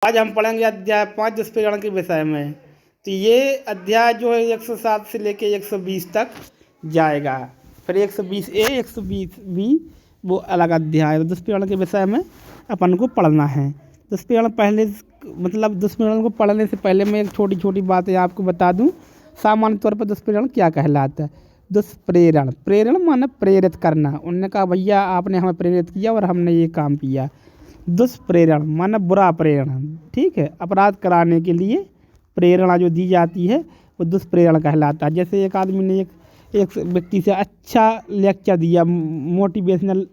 आज हम पढ़ेंगे अध्याय 5 दुष्प्रेरण के विषय में। तो ये अध्याय जो है 107 से लेके 120 तक जाएगा। फिर 120 ए 120 बी वो अलग अध्याय है। दुष्प्रेरण के विषय में अपन को पढ़ना है। दुष्प्रेरण पहले दुष्प्रेरण को पढ़ने से पहले मैं एक छोटी छोटी बातें आपको बता दूं। सामान्य तौर पर दुष्प्रेरण क्या कहलाता है। दुष्प्रेरण, प्रेरण माने प्रेरित करना। उन्होंने कहा भैया आपने हमें प्रेरित किया और हमने ये काम किया। दुष्प्रेरण माने बुरा प्रेरणा, ठीक है। अपराध कराने के लिए प्रेरणा जो दी जाती है वो दुष्प्रेरण कहलाता है। जैसे एक आदमी ने एक व्यक्ति से अच्छा लेक्चर दिया, मोटिवेशनल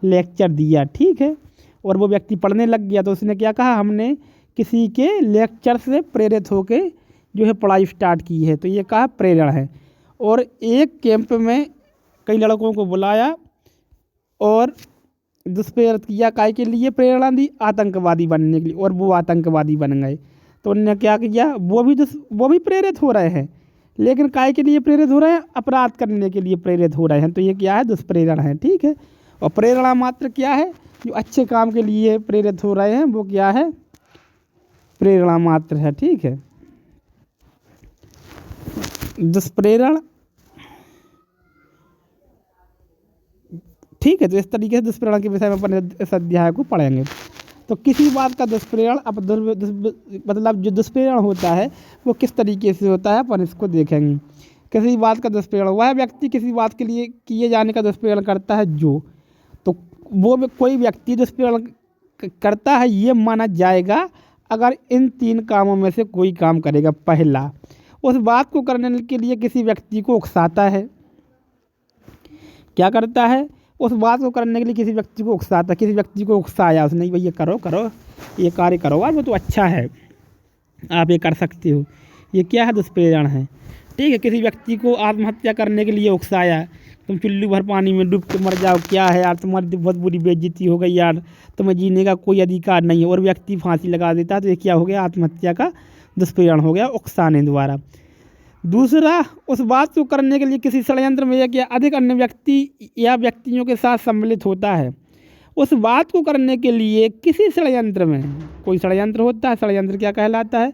लेक्चर दिया, ठीक है, और वो व्यक्ति पढ़ने लग गया तो उसने क्या कहा, हमने किसी के लेक्चर से प्रेरित होके जो है पढ़ाई स्टार्ट की है, तो ये कहा प्रेरण है। और एक कैंप में कई लड़कों को बुलाया और दुष्प्रेरित किया, काय के लिए प्रेरणा दी, आतंकवादी बनने के लिए, और वो आतंकवादी बन गए। तो उन्होंने क्या किया, वो भी प्रेरित हो रहे हैं, लेकिन काय के लिए प्रेरित हो रहे हैं, अपराध करने के लिए प्रेरित हो रहे हैं। तो ये क्या है, दुष्प्रेरण है, ठीक है। और प्रेरणा मात्र क्या है, जो अच्छे काम के लिए प्रेरित हो रहे हैं वो क्या है, प्रेरणा मात्र है, ठीक है। दुष्प्रेरण, ठीक है। तो इस तरीके से दुष्प्रेरण के विषय में अपन इस अध्याय को पढ़ेंगे। तो किसी बात का दुष्प्रेरण मतलब जो दुष्प्रेरण होता है वो किस तरीके से होता है अपन इसको देखेंगे। किसी बात का दुष्प्रेरण, वह व्यक्ति किसी बात के लिए किए जाने का दुष्प्रेरण करता है जो, तो वो कोई व्यक्ति दुष्प्रेरण करता है ये माना जाएगा अगर इन 3 कामों में से कोई काम करेगा। पहला, उस बात को करने के लिए किसी व्यक्ति को उकसाता है। क्या करता है, उस बात को करने के लिए किसी व्यक्ति को उकसाता, किसी व्यक्ति को उकसाया उसने, भैया करो करो ये कार्य करो यार, वो तो अच्छा है, आप ये कर सकते हो, ये क्या है, दुष्प्रेरण है, ठीक है। किसी व्यक्ति को आत्महत्या करने के लिए उकसाया, तुम चुल्लू भर पानी में डूब के मर जाओ, क्या है यार, तुम्हारी बहुत बुरी बेइज्जती हो गई यार, तुम्हें जीने का कोई अधिकार नहीं है, और व्यक्ति फांसी लगा देता है, तो ये क्या हो गया, आत्महत्या का दुष्प्रेरण हो गया, उकसाने द्वारा। दूसरा, उस बात को करने के लिए किसी षड्यंत्र में एक या अधिक अन्य व्यक्ति या व्यक्तियों के साथ सम्मिलित होता है। उस बात को करने के लिए किसी षड्यंत्र में, कोई षड्यंत्र होता है, षड्यंत्र क्या कहलाता है,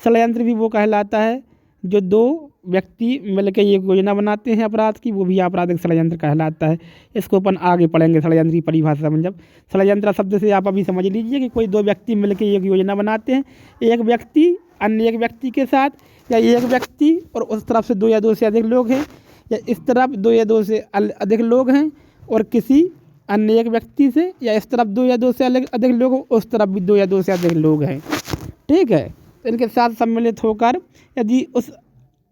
षड्यंत्र भी वो कहलाता है जो 2 व्यक्ति मिलकर एक योजना बनाते हैं अपराध की, वो भी आपराधिक षड्यंत्र कहलाता है। इसको अपन आगे पढ़ेंगे षड्यंत्र की परिभाषा में। जब षड्यंत्र शब्द से आप अभी समझ लीजिए कि कोई 2 व्यक्ति मिलकर एक योजना बनाते हैं, एक व्यक्ति अन्य एक व्यक्ति के साथ, या एक व्यक्ति और उस तरफ से 2 या 2 से अधिक लोग हैं, या इस तरफ 2 या 2 से अधिक लोग हैं और किसी अन्य एक व्यक्ति से, या इस तरफ 2 या 2 से अधिक लोग, उस तरफ भी 2 या 2 से अधिक लोग हैं, ठीक है। तो इनके साथ सम्मिलित होकर यदि उस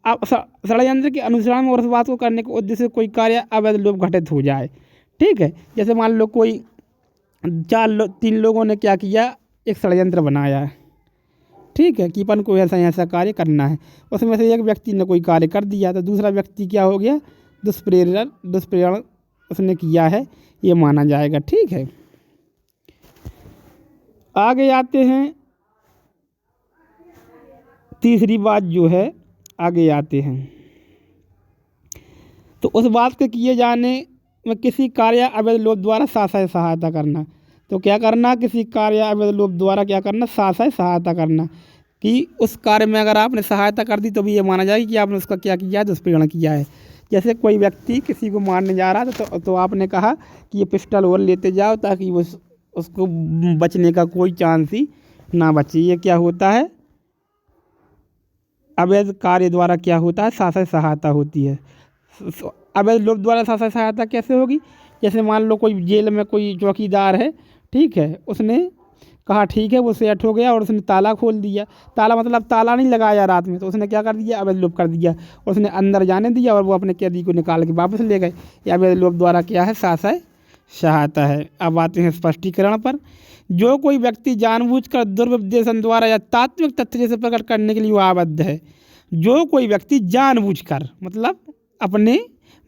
षड्यंत्र के अनुसरण में और उस बात को करने के उद्देश्य से कोई कार्य अवैध लोभ घटित हो जाए, ठीक है। जैसे मान लो कोई 3 लोगों ने क्या किया, एक षड्यंत्र बनाया, ठीक है, कि अपन को ऐसा कार्य करना है, उसमें से एक व्यक्ति ने कोई कार्य कर दिया, तो दूसरा व्यक्ति क्या हो गया, दुष्प्रेरण उसने किया है, ये माना जाएगा, ठीक है। आगे आते हैं, तीसरी बात जो है, आगे आते हैं, तो उस बात के किए जाने में किसी कार्य अवैध लोभ द्वारा सहायता करना। तो क्या करना, किसी कार्य अवैध लोभ द्वारा क्या करना, सहायता करना, कि उस कार्य में अगर आपने सहायता कर दी तो भी ये माना जाएगा कि आपने उसका क्या किया है, दुष्प्रेरण किया है। जैसे कोई व्यक्ति किसी को मारने जा रहा था तो आपने कहा कि ये पिस्टल और लेते जाओ ताकि वो उसको बचने का कोई चांस ही ना बचे। ये क्या होता है, अवैध कार्य द्वारा क्या होता है, सहायता होती है। अवैध लोभ द्वारा सहायता कैसे होगी, जैसे मान लो कोई जेल में कोई चौकीदार है, ठीक है, उसने कहा ठीक है, वो सेट हो गया और उसने ताला खोल दिया, ताला मतलब ताला नहीं लगाया रात में, तो उसने क्या कर दिया, अवैध लोभ कर दिया, और उसने अंदर जाने दिया और वो अपने कैदी को निकाल के वापस ले गए। या अवैध लोभ द्वारा क्या है, सहायता है। अब आते हैं स्पष्टीकरण पर। जो कोई व्यक्ति जानबूझकर दुर्व्यवदेशन द्वारा या तात्विक तथ्य से प्रकट करने के लिए आबद्ध है, जो कोई व्यक्ति जानबूझकर मतलब अपने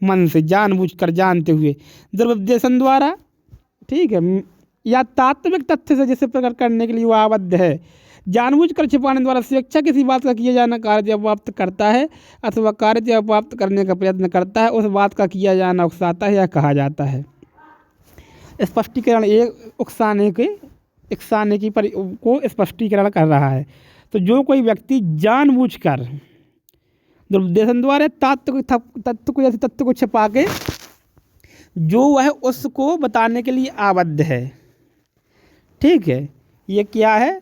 मन से जानबूझकर जानते हुए दुर्व्यवदेशन द्वारा, ठीक है, या तात्विक तथ्य से जिसे प्रकट करने के लिए वो आबद्ध है, जानबूझकर छिपाने द्वारा स्वेच्छा किसी बात का किया जाना कार्य अपाप्त करता है अथवा कार्य अपाप्त करने का प्रयत्न करता है, उस बात का किया जाना उकसाता है या कहा जाता है। स्पष्टीकरण 1, उकसाने के इकसाने की को स्पष्टीकरण कर रहा है। तो जो कोई व्यक्ति जानबूझकर दुरुद्देशन द्वारा तत्व को जैसे तत्व को छिपा के जो वह उसको बताने के लिए आबद्ध है, ठीक है, ये क्या है,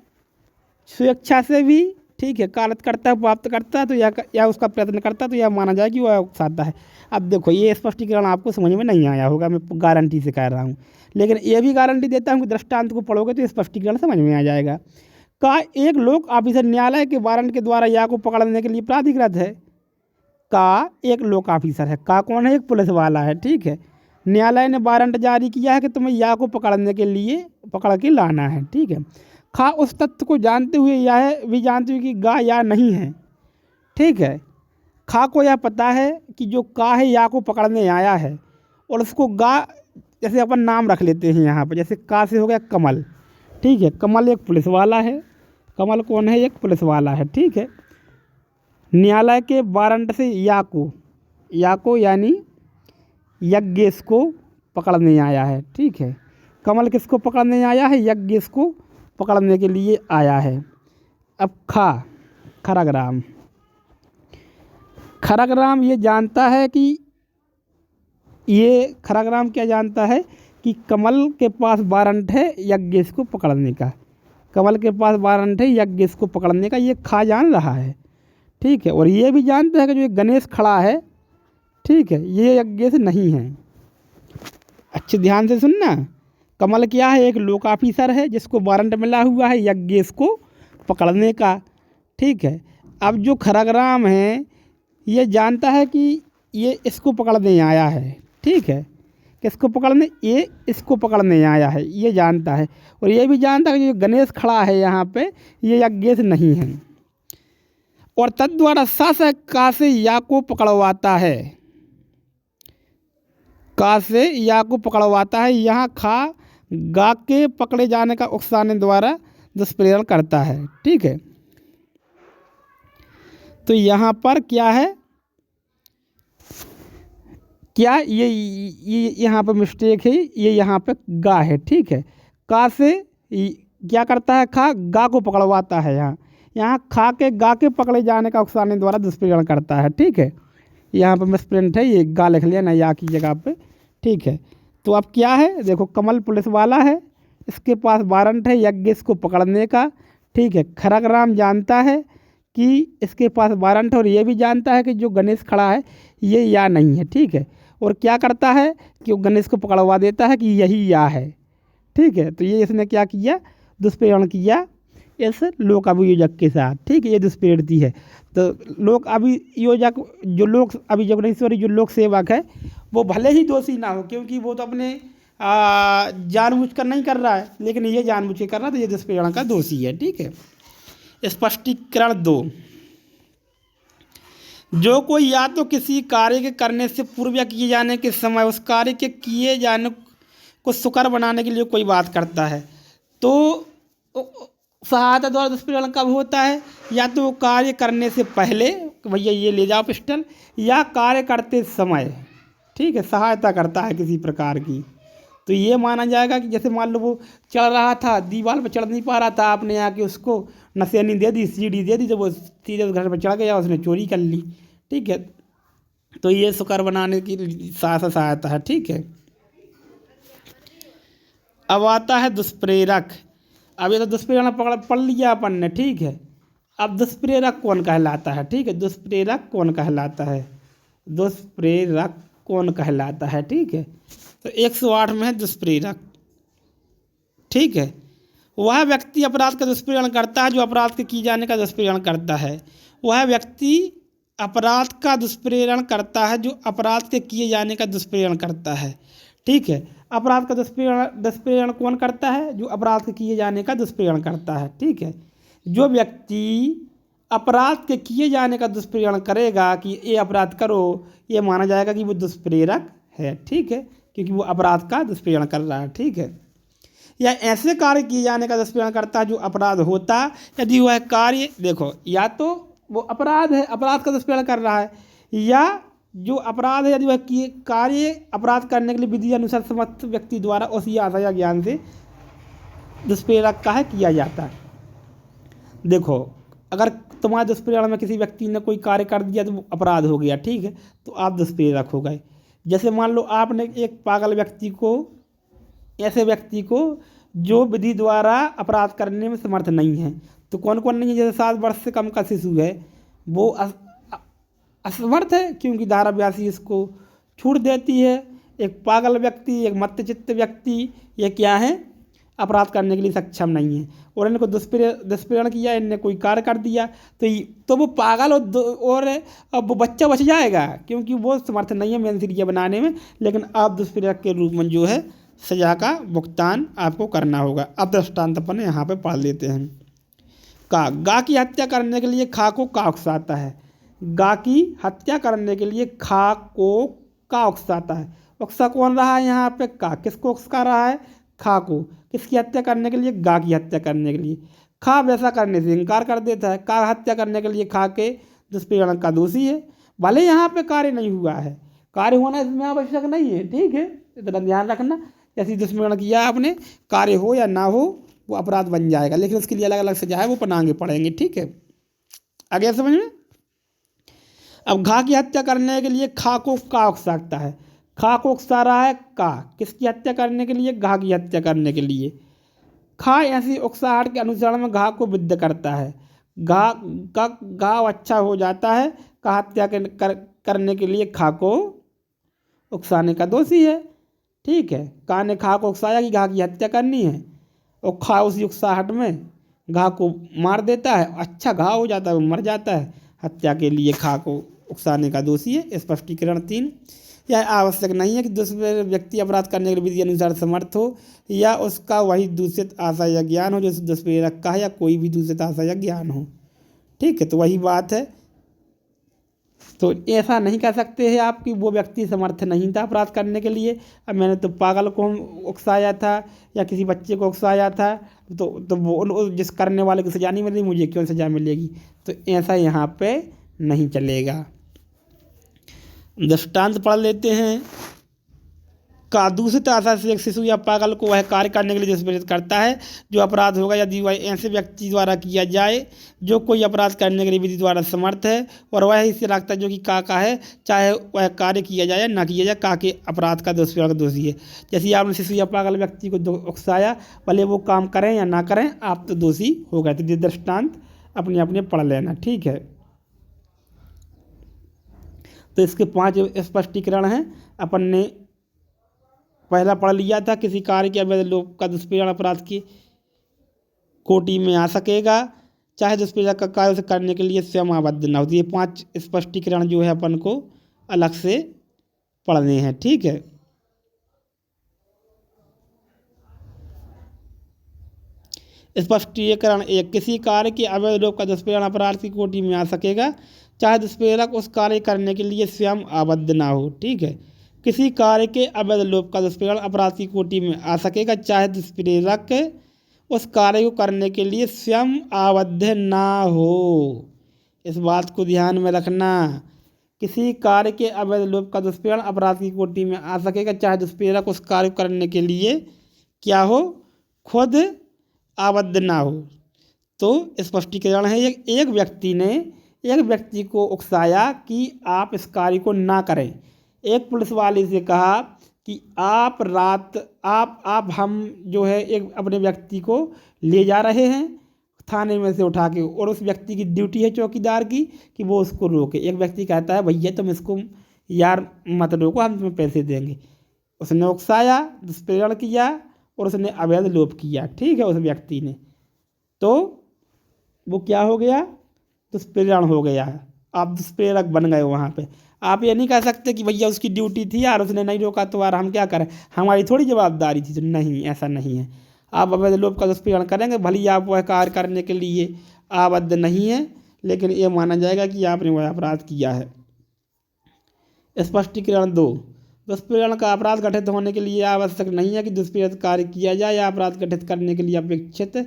स्वेच्छा से भी, ठीक है, कारत करता है, प्राप्त करता है, तो या उसका प्रयत्न करता है, तो यह माना जाए कि वह उकसाता है। अब देखो ये स्पष्टीकरण आपको समझ में नहीं आया होगा, मैं गारंटी से कह रहा हूँ, लेकिन ये भी गारंटी देता हूँ कि दृष्टांत को पढ़ोगे तो स्पष्टीकरण समझ में आ जाएगा। का एक लोक ऑफिसर न्यायालय के वारंट के द्वारा या को पकड़ने के लिए प्राधिकृत है। का एक लोक ऑफिसर है, का कौन है, एक पुलिस वाला है, ठीक है, न्यायालय ने वारंट जारी किया है कि तुम्हें या को पकड़ने के लिए पकड़ के लाना है, ठीक है। खा उस तथ्य को जानते हुए यह भी जानते हुए कि गा या नहीं है, ठीक है, खा को यह पता है कि जो का है या को पकड़ने आया है, और उसको गा जैसे अपन नाम रख लेते हैं यहाँ पर, जैसे का से हो गया कमल, ठीक है, कमल एक पुलिस वाला है, कमल कौन है, एक पुलिस वाला है, ठीक है। न्यायालय के वारंट से या को यानी यज्ञेश को पकड़ने आया है, ठीक है। कमल किसको पकड़ने आया है, यज्ञेश को पकड़ने के लिए आया है। अब खरग्राम ये जानता है कि खरग्राम क्या जानता है कि कमल के पास वारंट है यज्ञेश को पकड़ने का, कमल के पास वारंट है यज्ञेश को पकड़ने का, ये खा जान रहा है, ठीक है। और ये भी जानता है कि जो ये गणेश खड़ा है, ठीक है, ये यज्ञेश नहीं है। अच्छे ध्यान से सुनना, कमल क्या है, एक लोक ऑफिसर है जिसको वारंट मिला हुआ है यज्ञेश को पकड़ने का, ठीक है। अब जो खरग्राम है ये जानता है कि ये इसको पकड़ने आया है, ठीक है, किसको पकड़ने, ये इसको पकड़ने आया है, ये जानता है। और ये भी जानता है कि जो गणेश खड़ा है यहाँ पे ये यज्ञेश नहीं है। और तद्वारा शासक का से या को पकड़वाता है, का से या को पकड़वाता है। यहाँ खा गा के पकड़े जाने का उकसाने द्वारा दुष्प्रेरण करता है, ठीक है। तो यहाँ पर क्या है, क्या ये यहाँ पर मिस्टेक है, ये यहाँ पे गा है, ठीक है। का से क्या करता है, खा गा को पकड़वाता है, यहाँ खा के गा के पकड़े जाने का उकसाने द्वारा दुष्प्रेरण करता है, ठीक है। यहाँ पर मिसप्रिंट है, ये गा लिख लिया ना या की जगह पे, ठीक है। तो अब क्या है, देखो कमल पुलिस वाला है, इसके पास वारंट है यज्ञेश को पकड़ने का, ठीक है। खरग्राम जानता है कि इसके पास वारंट है और ये भी जानता है कि जो गणेश खड़ा है ये या नहीं है, ठीक है। और क्या करता है कि वो गणेश को पकड़वा देता है कि यही या है, ठीक है। तो ये इसने क्या किया, दुष्प्रेरण किया इस लोक अभियोजक के साथ, ठीक है, ये दुष्प्रेरती है। तो लोक अभियोजक जो लोक अभियोजक नहीं सॉरी जो लोक सेवक है वो भले ही दोषी ना हो, क्योंकि वो तो अपने जानबूझ कर नहीं कर रहा है, लेकिन ये जानबूझ के कर रहा है, तो ये दुष्प्रेरण का दोषी है, ठीक है। स्पष्टीकरण 2, जो कोई या तो किसी कार्य के करने से पूर्व या किए जाने के समय उस कार्य के किए जाने को सुकर बनाने के लिए कोई बात करता है, तो सहायता द्वारा दुष्प्रेरण कब होता है, या तो कार्य करने से पहले भैया ये ले जाओ पिस्टल, या कार्य करते समय, ठीक है, सहायता करता है किसी प्रकार की। तो ये माना जाएगा कि जैसे मान लो वो चढ़ रहा था, दीवार पर चढ़ नहीं पा रहा था, आपने आके उसको नसेनी दे दी, सीढ़ी दे दी, तो वो सीधे उस घर पर चढ़ गया, उसने चोरी कर ली, ठीक है। तो ये सुकर बनाने की सहायता है, ठीक है। अब आता है दुष्प्रेरक। अब ये तो दुष्प्रेरण पढ़ लिया अपन ने, ठीक है। अब दुष्प्रेरक कौन कहलाता है, ठीक है, दुष्प्रेरक कौन कहलाता है, दुष्प्रेरक कौन कहलाता है, ठीक है। तो 108 में है दुष्प्रेरक, ठीक है। वह व्यक्ति अपराध का दुष्प्रेरण करता है जो अपराध के किए जाने का दुष्प्रेरण करता है, वह व्यक्ति अपराध का दुष्प्रेरण करता है जो अपराध के किए जाने का दुष्प्रेरण करता है, ठीक है। अपराध का दुष्प्रेरण कौन करता है, जो अपराध के किए जाने का दुष्प्रेरण करता है, ठीक है। जो व्यक्ति अपराध के किए जाने का दुष्प्रेरण करेगा कि ये अपराध करो, ये माना जाएगा कि वो दुष्प्रेरक है, ठीक है, क्योंकि वो अपराध का दुष्प्रेरण कर रहा है, ठीक है। या ऐसे कार्य किए जाने का दुष्प्रेरण करता है जो अपराध होता, यदि वह कार्य, देखो, या तो वो अपराध है, अपराध का दुष्प्रेरण कर रहा है, या जो अपराध है यदि वह कार्य अपराध करने के लिए विधि अनुसार समस्त व्यक्ति द्वारा उसी आशा या ज्ञान से दुष्प्रेरक का है किया जाता है। देखो, अगर तुम्हारे दुष्प्रेरणा में किसी व्यक्ति ने कोई कार्य कर दिया तो वो अपराध हो गया, ठीक है, तो आप दुष्प्रेरक हो गए। जैसे मान लो आपने एक पागल व्यक्ति को, ऐसे व्यक्ति को जो विधि द्वारा अपराध करने में समर्थ नहीं है, तो कौन कौन नहीं है, जैसे 7 वर्ष से कम का शिशु है वो असमर्थ है, क्योंकि धारा 82 इसको छूट देती है। एक पागल व्यक्ति, एक मत्तचित्त व्यक्ति, ये क्या है, अपराध करने के लिए सक्षम नहीं है। और इनको दुष्प्रेरण किया, इनने कोई कार्य कर दिया, तो वो पागल और अब वो बच्चा बच जाएगा, क्योंकि वो समर्थ नहीं है मेनसीरिया बनाने में। लेकिन आप दुष्प्रेरक के रूप में जो है सजा का भुगतान आपको करना होगा। अब दृष्टांत अपन यहाँ पे पढ़ लेते हैं। गा की हत्या करने के लिए खा को का उकसाता है। गा की हत्या करने के लिए खा को का उकसाता है। उकसा कौन रहा है यहाँ पे, का। किसको उकसा रहा है, खा को। किसकी हत्या करने के लिए, गा की हत्या करने के लिए। खा वैसा करने से इनकार कर देता है। का हत्या करने के लिए खा के दुष्प्रेरण का दोषी है। भले यहाँ पे कार्य नहीं हुआ है, कार्य होना इसमें आवश्यक नहीं है, ठीक है, इतना ध्यान रखना। जैसे दुष्प्रेरण किया आपने, कार्य हो या ना हो वो अपराध बन जाएगा, लेकिन उसके लिए अलग अलग सजा है, वो अपन आगे पढ़ेंगे, ठीक है। आगे समझ में। अब घा की हत्या करने के लिए खा को का उकसाता है। खा को उकसा रहा है का, किसकी हत्या करने के लिए, घा की हत्या करने के लिए। खा ऐसी उकसाहट के अनुसरण में घा को विद्ध करता है। घाव अच्छा हो जाता है, का हत्या करने के लिए खा को उकसाने का दोषी है, ठीक है। का ने खा को उकसाया कि घा की हत्या करनी है, और खा उसी उकसाहट में घा को मार देता है, अच्छा घाव हो जाता है, वो मर जाता है। हत्या के लिए खा को उकसाने का दोषी है। स्पष्टीकरण 3, यह आवश्यक नहीं है कि दूसरे व्यक्ति अपराध करने के विधि अनुसार समर्थ हो, या उसका वही दूषित आशा या ज्ञान हो जो दुष्प्रेरक का है, या कोई भी दूषित आशा या ज्ञान हो, ठीक है। तो वही बात है, तो ऐसा नहीं कह सकते हैं आप कि वो व्यक्ति समर्थ नहीं था अपराध करने के लिए। अब मैंने तो पागल को उकसाया था या किसी बच्चे को उकसाया था, तो वो जिस करने वाले को सजा नहीं मिल रही, मुझे क्यों सजा मिलेगी, तो ऐसा यहाँ पे नहीं चलेगा। दृष्टांत पढ़ लेते हैं। का दूषित आशा से एक शिशु या पागल को वह कार्य करने के लिए दुष्प्रेरित करता है जो अपराध होगा यदि वह ऐसे व्यक्ति द्वारा किया जाए जो कोई अपराध करने के लिए विधि द्वारा समर्थ है, और वह इससे रखता है जो कि का है, चाहे वह कार्य किया जाए ना किया जाए, का के अपराध का दुष्प्रेरक दोषी है। जैसे आपने शिशु या पागल व्यक्ति को उकसाया, भले वो काम करें या ना करें, आप तो दोषी हो गए। तो ये दृष्टांत अपने अपने पढ़ लेना, ठीक है। तो इसके 5 स्पष्टीकरण हैं। अपन ने पहला पढ़ लिया था, किसी कार्य के अवैध लोप का दुष्प्रेरण अपराध की कोटि में आ सकेगा, चाहे दुष्प्रेरक का कार्य उसे करने के लिए स्वयं आबद्ध न हो। ये 5 स्पष्टीकरण जो है अपन को अलग से पढ़ने हैं, ठीक है। स्पष्टीकरण 1, किसी कार्य के अवैध लोप का दुष्प्रेरण अपराध की कोटि में आ सकेगा, चाहे दुष्प्रेरक उस कार्य करने के लिए स्वयं आबद्ध ना हो, ठीक है। किसी कार्य के अवैध लोप का दुष्प्रेरण अपराध की कोटि में आ सकेगा, चाहे दुष्प्रेरक उस कार्य को करने के लिए स्वयं आबद्ध ना हो। इस बात को ध्यान में रखना। किसी कार्य के अवैध लोप का दुष्प्रेरण अपराध की कोटि में आ सकेगा, चाहे दुष्प्रेरक उस कार्य को करने के लिए क्या हो, खुद आबद्ध ना हो। तो स्पष्टीकरण है, एक व्यक्ति ने एक व्यक्ति को उकसाया कि आप इस कार्य को ना करें। एक पुलिस वाले से कहा कि आप हम जो है एक अपने व्यक्ति को ले जा रहे हैं थाने में से उठा के, और उस व्यक्ति की ड्यूटी है चौकीदार की कि वो उसको रोके। एक व्यक्ति कहता है भैया तुम इसको यार मत रोको, हम तुम्हें पैसे देंगे। उसने उकसाया, दुष्प्रेरण किया और उसने अवैध लोप किया, ठीक है, उस व्यक्ति ने, तो वो क्या हो गया, दुष्प्रेरण हो गया। आप दुष्प्रेरक बन गए वहाँ पे। आप ये नहीं कह सकते कि भैया उसकी ड्यूटी थी यार, उसने नहीं रोका तो यार हम क्या करें, हमारी थोड़ी जवाबदारी थी। तो नहीं, ऐसा नहीं है। आप अवैध लोप का दुष्प्रेरण करेंगे, भले ही आप वह कार्य करने के लिए आबद्ध नहीं है, लेकिन ये माना जाएगा कि आपने वह अपराध किया है। स्पष्टीकरण 2, दुष्प्रेरण का अपराध घटित होने के लिए आवश्यक नहीं है कि दुष्प्रेरित कार्य किया जाए या अपराध घटित करने के लिए अपेक्षित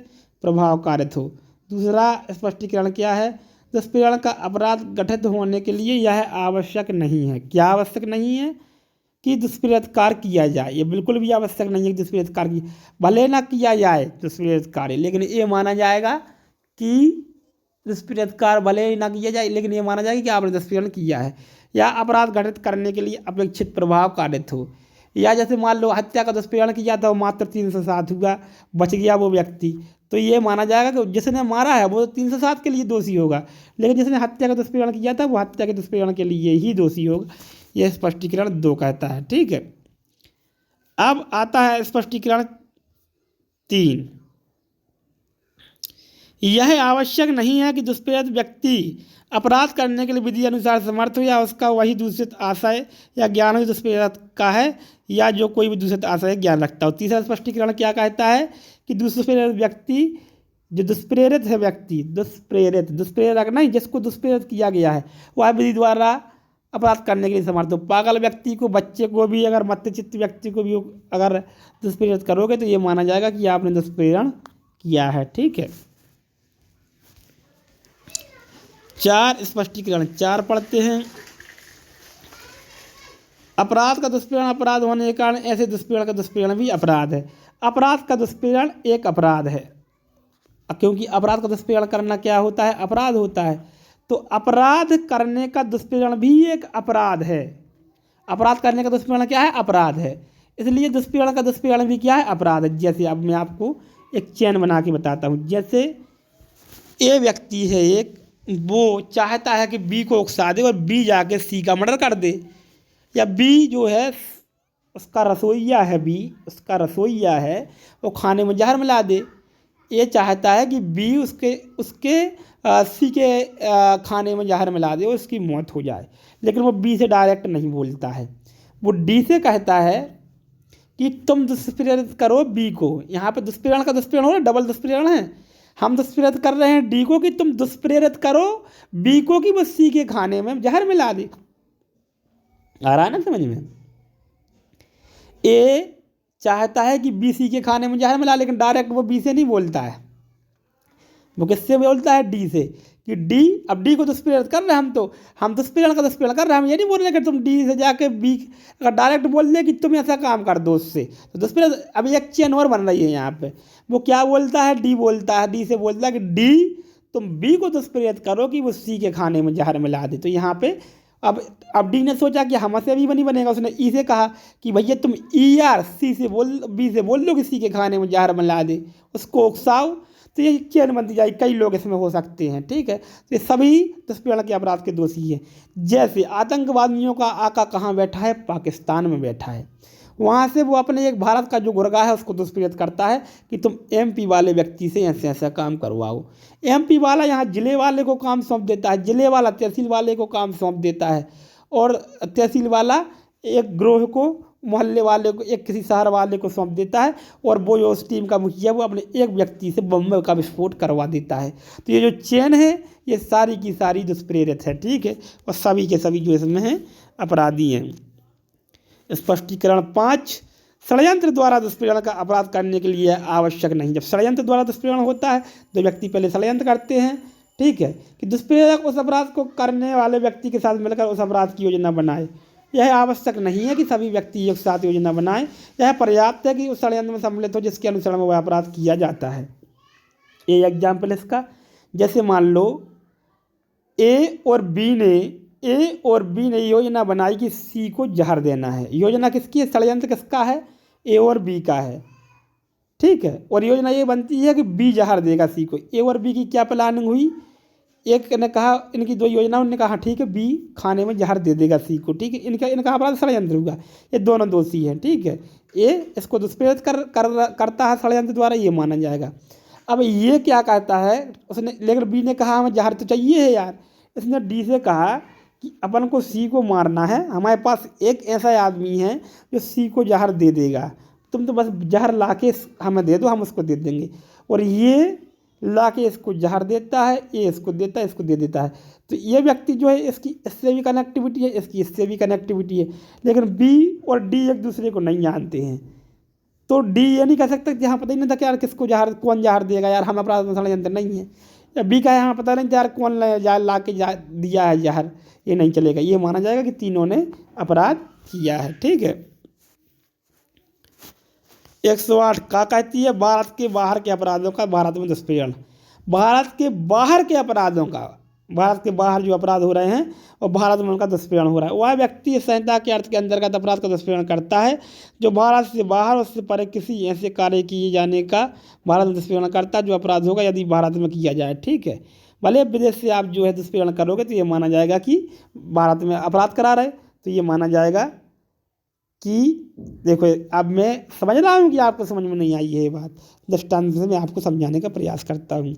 प्रभाव कारित हो। दूसरा स्पष्टीकरण क्या है, दुष्प्रेरण का अपराध घटित होने के लिए यह आवश्यक नहीं है। क्या आवश्यक नहीं है, कि दुष्प्रेरित कार्य किया जाए। ये बिल्कुल भी आवश्यक नहीं है कि दुष्प्रेरित कार्य भले ना किया जाए दुष्प्रेरित कार्य, लेकिन ये माना जाएगा कि दुष्प्रेरित कार्य भले ही ना किया जाए, लेकिन ये माना जाएगा कि आपने दुष्प्रेरण किया है। या अपराध घटित करने के लिए अपेक्षित प्रभाव कारित हो, या जैसे मान लो हत्या का दुष्प्रेरण किया था, वो मात्र 307 हुआ, बच गया वो व्यक्ति, तो ये माना जाएगा कि जिसने मारा है वो 307 के लिए दोषी होगा, लेकिन जिसने हत्या का दुष्प्रेरण किया था वो हत्या के दुष्प्रेरण के लिए ही दोषी होगा। यह स्पष्टीकरण 2 कहता है। ठीक है, अब आता है स्पष्टीकरण 3। यह आवश्यक नहीं है कि दुष्प्रेरित व्यक्ति अपराध करने के लिए विधि अनुसार समर्थ हो, या उसका वही दूषित आशय या ज्ञान हो दुष्प्रेरित का है, या जो कोई भी दूषित आशय ज्ञान रखता हो। तीसरा स्पष्टीकरण क्या कहता है कि दुष्प्रेरित व्यक्ति, जो दुष्प्रेरित है व्यक्ति, दुष्प्रेरक नहीं, जिसको दुष्प्रेरित किया गया है वह विधि द्वारा अपराध करने के लिए समर्थ हो। पागल व्यक्ति को, बच्चे को भी, अगर मध्यचित्त व्यक्ति को भी अगर दुष्प्रेरित करोगे तो ये माना जाएगा कि आपने दुष्प्रेरण किया है। ठीक है, 4 स्पष्टीकरण 4 पढ़ते हैं। अपराध का दुष्प्रेरण अपराध होने के कारण ऐसे दुष्प्रेरण का दुष्प्रेरण भी अपराध है। अपराध का दुष्प्रेरण एक अपराध है, क्योंकि अपराध का दुष्प्रेरण करना क्या होता है? अपराध होता है। तो अपराध करने का दुष्प्रेरण भी एक अपराध है। अपराध करने का दुष्प्रेरण क्या है? अपराध है। इसलिए दुष्प्रेरण का दुष्प्रेरण भी क्या है? अपराध है। जैसे अब मैं आपको एक चेन बना के बताता हूँ। जैसे ए व्यक्ति है एक, वो चाहता है कि बी को उकसा दे और बी जाके सी का मर्डर कर दे, या बी जो है उसका रसोइया है, बी उसका रसोइया है, वो खाने में जहर मिला दे। ये चाहता है कि बी उसके सी के खाने में जहर मिला दे और उसकी मौत हो जाए, लेकिन वो बी से डायरेक्ट नहीं बोलता है, वो डी से कहता है कि तुम दुष्प्रेरित करो बी को। यहाँ पे दुष्प्रेरण का दुष्प्रेरण हो रहा है, डबल दुष्प्रेरण है। हम दुष्प्रेरित कर रहे हैं डी को कि तुम दुष्प्रेरित करो बी को कि वो सी के खाने में जहर मिला दे। आ रहा है ना समझ में? ए चाहता है कि बी सी के खाने में जहर मिला, लेकिन डायरेक्ट वो बी से नहीं बोलता है, वो किससे बोलता है? डी से, कि डी, अब डी को दुष्प्रेरित कर रहे हैं हम दुष्प्रेरण का दुष्प्रेरण कर रहे हैं। हम ये नहीं बोल रहे कि तुम डी से जाके बी, अगर डायरेक्ट बोल दे कि तुम ऐसा काम कर दो उससे, तो दुष्प्रेरण। अभी एक चेन और बन रही है यहाँ पे। वो क्या बोलता है? डी बोलता है, डी से बोलता है कि डी तुम बी को दुष्प्रेरित करो कि वो सी के खाने में जहर मिला दे। तो यहाँ पे अब डी ने सोचा कि हमसे भी नहीं बनेगा, उसने ई से कहा कि भैया तुम ई आर सी से बोल, बी से बोल लो कि सी के खाने में जहर मिला दे, उसको उकसाओ। तो ये चेन बनती जाए, कई लोग इसमें हो सकते हैं। ठीक है, तो ये सभी दुष्प्रेरण के अपराध के दोषी हैं। जैसे आतंकवादियों का आका कहाँ बैठा है? पाकिस्तान में बैठा है। वहाँ से वो अपने एक भारत का जो गुरगा है उसको दुष्प्रेरित करता है कि तुम एमपी वाले व्यक्ति से ऐसे ऐसा काम करवाओ। एमपी वाला यहाँ जिले वाले को काम सौंप देता है, जिले वाला तहसील वाले को काम सौंप देता है, और तहसील वाला एक ग्रोह को, मोहल्ले वाले को, एक किसी शहर वाले को सौंप देता है, और वो जो उस टीम का मुखिया वो अपने एक व्यक्ति से बम का विस्फोट करवा देता है। तो ये जो चेन है ये सारी की सारी दुष्प्रेरित है। ठीक है, और सभी के सभी जो इसमें हैं अपराधी हैं। स्पष्टीकरण 5, षड्यंत्र द्वारा दुष्प्रेरण का अपराध करने के लिए आवश्यक नहीं। जब षड्यंत्र द्वारा दुष्प्रेरण होता है तो व्यक्ति पहले षड्यंत्र करते हैं, ठीक है, कि दुष्प्रेरक उस अपराध को करने वाले व्यक्ति के साथ मिलकर उस अपराध की योजना बनाए। यह आवश्यक नहीं है कि सभी व्यक्ति एक साथ योजना बनाए, यह पर्याप्त है कि उस षड्यंत्र में सम्मिलित हो जिसके अनुसरण में वह अपराध किया जाता है। ये एग्जाम्पल इसका, जैसे मान लो ए और बी ने योजना बनाई कि सी को जहर देना है। योजना किसकी है? षड्यंत्र किसका है? ए और बी का है। ठीक है, और योजना ये बनती है कि बी जहर देगा सी को। ए और बी की क्या प्लानिंग हुई? एक ने कहा, इनकी दो योजना, उन्होंने कहा ठीक है बी खाने में जहर दे देगा सी को। ठीक है, इनका अपराध षड्यंत्र हुआ। ये दोनों दोषी हैं। ठीक है, ए इसको दुष्प्रेरित करता है षड्यंत्र द्वारा, ये माना जाएगा। अब ये क्या कहता है उसने, लेकिन बी ने कहा हमें जहर तो चाहिए है यार। इसने डी से कहा कि अपन को सी को मारना है, हमारे पास एक ऐसा आदमी है जो सी को जहर दे देगा, तुम तो बस जहर ला के हमें दे दो, हम उसको दे देंगे। और ये ला के इसको जहर देता है, ये इसको देता है, इसको दे देता है। तो ये व्यक्ति जो है इसकी इससे भी कनेक्टिविटी है, इसकी इससे भी कनेक्टिविटी है, लेकिन बी और डी एक दूसरे को नहीं जानते हैं। तो डी ये नहीं कह सकता कि हाँ पता ही नहीं था कि यार किसको जहर, कौन जहर देगा यार, हम अपराध में षड्यंत्र नहीं है। या बी का यहाँ पता नहीं यार कौन ला के दिया है जहर, ये नहीं चलेगा। ये माना जाएगा कि तीनों ने अपराध किया है। ठीक है। 108 क्या कहती है? भारत के बाहर के अपराधों का भारत में दुष्प्रेरण। भारत के बाहर के अपराधों का, भारत के बाहर जो अपराध हो रहे हैं और भारत में उनका दुष्प्रेरण हो रहा है, वह व्यक्ति इस संहिता के अर्थ के अंतर्गत अपराध का दुष्प्रेरण करता है जो भारत से बाहर उससे परे किसी ऐसे कार्य किए जाने का भारत में दुष्प्रेरण करता है जो अपराध होगा यदि भारत में किया जाए। ठीक है। भले विदेश से आप जो है दुष्प्रेरण करोगे तो ये माना जाएगा कि भारत में अपराध करा रहे, तो ये माना जाएगा कि देखो अब मैं समझ रहा हूँ कि आपको समझ में नहीं आई है ये बात, दृष्टांत से मैं आपको समझाने का प्रयास करता हूँ।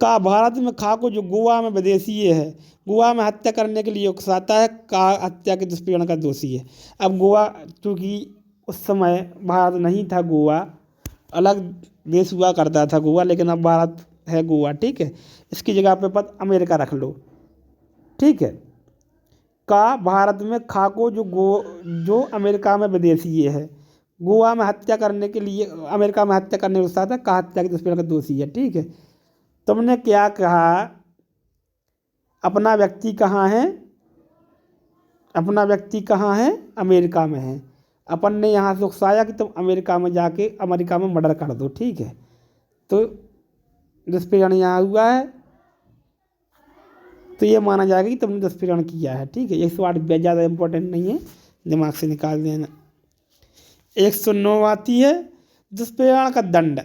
का भारत में खा को जो गोवा में विदेशी है, गोवा में हत्या करने के लिए उकसाता है, का हत्या के दुष्प्रेरण का दोषी है। अब गोवा, चूँकि उस समय भारत नहीं था, गोवा अलग देश हुआ करता था गोवा, लेकिन अब भारत है गोवा। ठीक है। इसकी जगह पे पद अमेरिका रख लो। ठीक है। का भारत में खा को जो अमेरिका में विदेशी है, गोवा में हत्या करने के लिए, अमेरिका में हत्या करने के साथ है, का हत्या के दुष्प्रेरण का दोषी है। ठीक है। तुमने क्या कहा? अपना व्यक्ति कहाँ है? अपना व्यक्ति कहाँ है? अमेरिका में है। अपन ने यहाँ से उकसाया कि तुम अमेरिका में जाके अमेरिका में मर्डर कर दो। ठीक है। तो दुष्प्रेरण यहाँ हुआ है, तो ये माना जाएगा कि तुमने दुष्प्रेरण किया है। ठीक है। 108 ज़्यादा इंपॉर्टेंट नहीं है, दिमाग से निकाल देना। 109 आती है दुष्प्रेरण का दंड।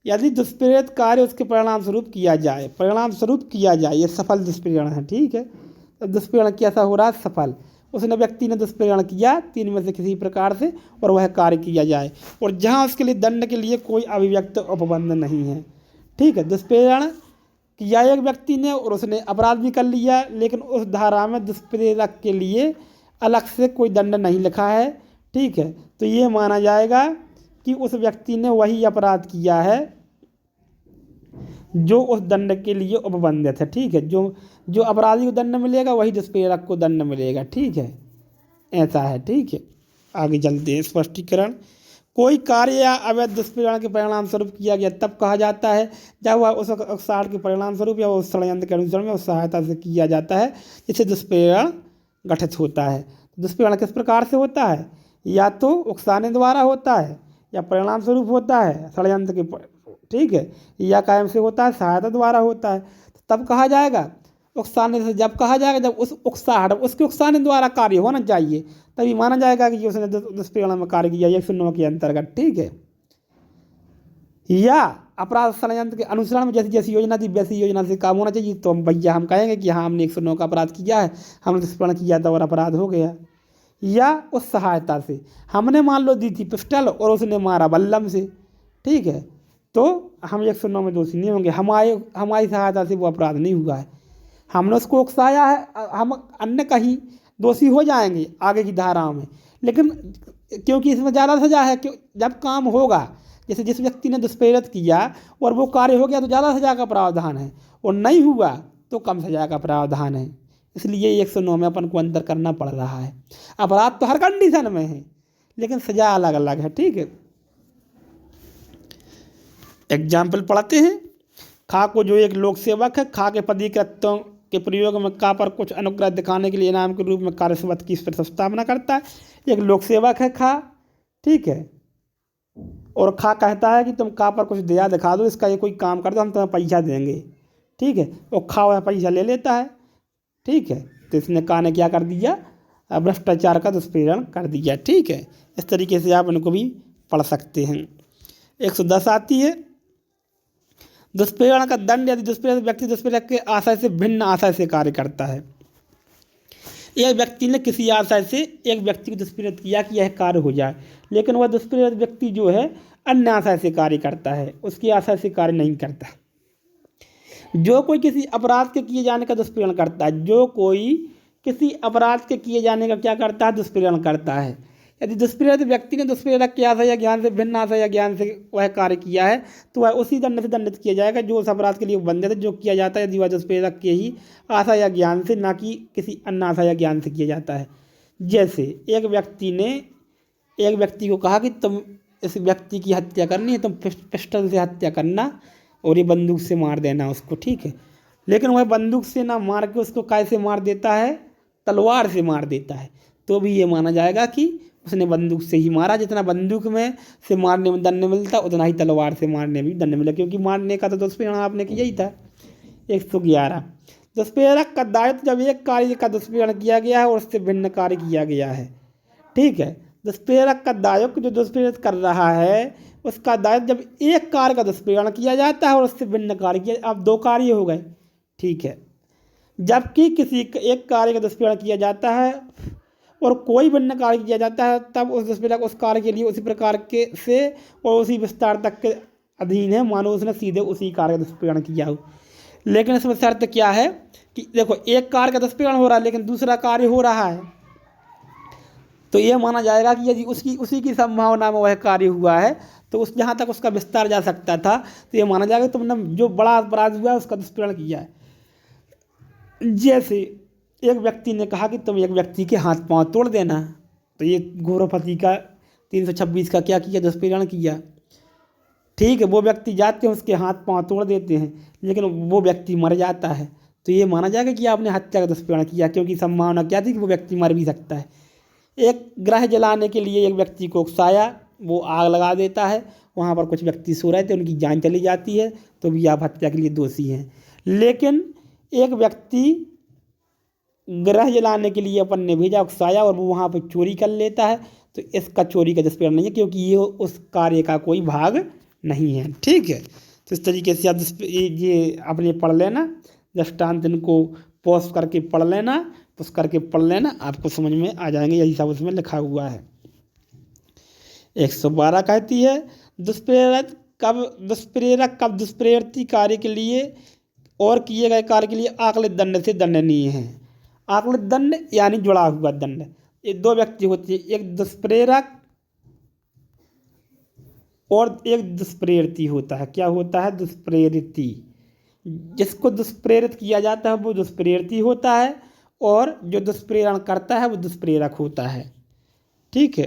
यदि दुष्प्रेरित कार्य उसके परिणाम स्वरूप किया जाए, परिणाम स्वरूप किया जाए, ये सफल दुष्प्रेरण है। ठीक है। तो दुष्प्रेरण कैसा हो रहा है? सफल। उसने व्यक्ति ने दुष्प्रेरण किया 3 में से किसी प्रकार से और वह कार्य किया जाए और जहाँ उसके लिए दंड के लिए कोई अभिव्यक्त उपबंध नहीं है। ठीक है। दुष्प्रेरण किया एक व्यक्ति ने और उसने अपराध भी कर लिया, लेकिन उस धारा में दुष्प्रेरक के लिए अलग से कोई दंड नहीं लिखा है। ठीक है। तो ये माना जाएगा कि उस व्यक्ति ने वही अपराध किया है जो उस दंड के लिए उपबंधित है। ठीक है। जो अपराधी को दंड मिलेगा वही दुष्प्रेरक को दंड मिलेगा। ठीक है। ऐसा है। ठीक है। आगे चलते हैं। स्पष्टीकरण। कोई कार्य या अवैध दुष्प्रेरण के परिणाम स्वरूप किया गया तब कहा जाता है जब वह उस उकसाहट के परिणाम स्वरूप या उस षड्यंत्र के अनुसरण में उस सहायता से किया जाता है जिससे दुष्प्रेरण गठित होता है। दुष्प्रेरण किस प्रकार से होता है? या तो उकसाने द्वारा होता है, या परिणाम स्वरूप होता है षड्यंत्र के। ठीक है। या कायम से होता है, सहायता द्वारा होता है। तब कहा जाएगा उकसाने से, जब कहा जाएगा जब उस उकसाहट उसके उकसाने द्वारा कार्य होना चाहिए, तभी माना जाएगा कि उसने दुष्प्रेरण में कार्य किया 109 के अंतर्गत। ठीक है। या अपराध षड्यंत्र के अनुसरण में जैसी जैसी योजना थी वैसी योजना से काम होना चाहिए, तो भैया हम कहेंगे कि हाँ हमने 109 का अपराध किया है, हमने दुष्प्रेरण किया था और अपराध हो गया। या उस सहायता से, हमने मान लो दी थी पिस्टल और उसने मारा बल्लम से। ठीक है। तो हम 109 में दोषी नहीं होंगे, हमारी सहायता से वो अपराध नहीं हुआ है, हमने उसको उकसाया है, हम अन्य कहीं दोषी हो जाएंगे आगे की धाराओं में। लेकिन क्योंकि इसमें ज़्यादा सजा है, क्यों जब काम होगा, जैसे जिस व्यक्ति ने दुष्प्रेरित किया और वो कार्य हो गया तो ज़्यादा सजा का प्रावधान है, और नहीं हुआ तो कम सजा का प्रावधान है। इसलिए 109 में अपन को अंतर करना पड़ रहा है। अपराध तो हर कंडीशन में है, लेकिन सजा अलग अलग है। ठीक है। एग्जाम्पल पढ़ते हैं। खा को जो एक लोक सेवक है, खा के पदी कृत्यों के प्रयोग में का पर कुछ अनुग्रह दिखाने के लिए इनाम के रूप में कार्यशब्द की प्रस्तावना करता है। एक लोक सेवक है खा। ठीक है। और खा कहता है कि तुम का पर कुछ दया दिखा दो, इसका ये कोई काम कर दो, हम तुम्हें पैसा देंगे। ठीक है। और खा वह पैसा ले लेता है। ठीक है। तो इसने का ने क्या कर दिया? भ्रष्टाचार का दुष्प्रेरण कर दिया। ठीक है। इस तरीके से आप इनको भी पढ़ सकते हैं। 110 आती है दुष्प्रेरण का दंड। यदि दुष्प्रेरित व्यक्ति दुष्प्रेरक के आशय से भिन्न आशय से कार्य करता है। एक व्यक्ति ने किसी आशय से एक व्यक्ति को दुष्प्रेरित किया कि यह कार्य हो जाए, लेकिन वह दुष्प्रेरित व्यक्ति जो है अन्य आशय से कार्य करता है, उसकी आशय से कार्य नहीं करता। जो कोई किसी अपराध के किए जाने का दुष्प्रेरण करता है, जो कोई किसी अपराध के किए जाने का क्या करता है? दुष्प्रेरण करता है। यदि दुष्प्रेरित व्यक्ति ने दुष्प्रेरक के आशय या ज्ञान से भिन्न आशय या ज्ञान से वह कार्य किया है तो वह उसी दंड से दंडित किया जाएगा जो उस अपराध के लिए बंधित है, जो किया जाता है यदि वह दुष्प्रेरक के ही आशय या ज्ञान से, ना कि किसी अन्य आशय या ज्ञान से किया जाता है। जैसे एक व्यक्ति ने एक व्यक्ति को कहा कि तुम इस व्यक्ति की हत्या करनी है, तुम पिस्टल से हत्या करना और ये बंदूक से मार देना उसको। ठीक है। लेकिन वह बंदूक से ना मार के उसको कैसे मार देता है? तलवार से मार देता है। तो भी ये माना जाएगा कि उसने बंदूक से ही मारा। जितना बंदूक में से मारने में दंड मिलता उतना ही तलवार से मारने में भी दंड मिला, क्योंकि मारने का तो दुष्प्रेरण आपने किया ही था। 111 दुष्प्रेरक का दायित्व जब एक कार्य का दुष्प्रेरण किया गया है और उससे भिन्न कार्य किया गया है। ठीक है, दुष्प्रेरक का दायित्व जो दुष्प्रेरित कर रहा है उसका दायित्व जब एक कार्य का दुष्प्रेरण किया जाता है और उससे भिन्न कार्य किया, अब दो कार्य हो गए। ठीक है, जबकि किसी एक कार्य का दुष्प्रेरण किया जाता है और कोई भिन्न कार्य किया जाता है, तब उस दुष्प्रेरक उस कार्य के लिए उसी प्रकार के से और उसी विस्तार तक के अधीन है, मानो उसने सीधे उसी कार्य का दुष्प्रेरण किया हो। लेकिन इसमें शर्त क्या है कि देखो, एक कार्य का दुष्प्रेरण हो रहा है लेकिन दूसरा कार्य हो रहा है, तो यह माना जाएगा कि यदि उसी की संभावना में वह कार्य हुआ है तो उस जहाँ तक उसका विस्तार जा सकता था, तो ये माना जाएगा तुमने जो बड़ा अपराध हुआ है उसका दुष्प्रेरण किया है। जैसे एक व्यक्ति ने कहा कि तुम एक व्यक्ति के हाथ पांव तोड़ देना, तो ये घोरोपति का 326 का क्या किया, दुष्प्रेरण किया। ठीक है, वो व्यक्ति जाते हैं उसके हाथ पांव तोड़ देते हैं, लेकिन वो व्यक्ति मर जाता है, तो ये माना जाएगा कि आपने हत्या का दुष्प्रेरण किया, क्योंकि संभावना क्या थी कि वो व्यक्ति मर भी सकता है। एक ग्रह जलाने के लिए एक व्यक्ति को उकसाया, वो आग लगा देता है, वहाँ पर कुछ व्यक्ति सो रहे थे, उनकी जान चली जाती है, तो भी आप हत्या के लिए दोषी हैं। लेकिन एक व्यक्ति ग्रह जलाने के लिए अपन ने भेजा, उकसाया, और वो वहाँ पर चोरी कर लेता है, तो इसका चोरी का दुष्प्रेरण नहीं है, क्योंकि ये उस कार्य का कोई भाग नहीं है। ठीक है, तो इस तरीके से आप ये अपने पढ़ लेना, दृष्टांत इनको पॉज करके पढ़ लेना, पुश करके पढ़ लेना, आपको समझ में आ जाएंगे, यही सब उसमें लिखा हुआ है। 112 कहती है दुष्प्रेरक कब दुष्प्रेरती कार्य के लिए और किए गए कार्य के लिए आकलित दंड से दंडनीय है। आकलित दंड यानी जुड़ा हुआ दंड। ये दो व्यक्ति होते हैं, एक दुष्प्रेरक और एक दुष्प्रेरिती होता है। क्या होता है? दुष्प्रेरिती। जिसको दुष्प्रेरित किया जाता है वो दुष्प्रेरिती होता है, और जो दुष्प्रेरण करता है वो दुष्प्रेरक होता है। ठीक है,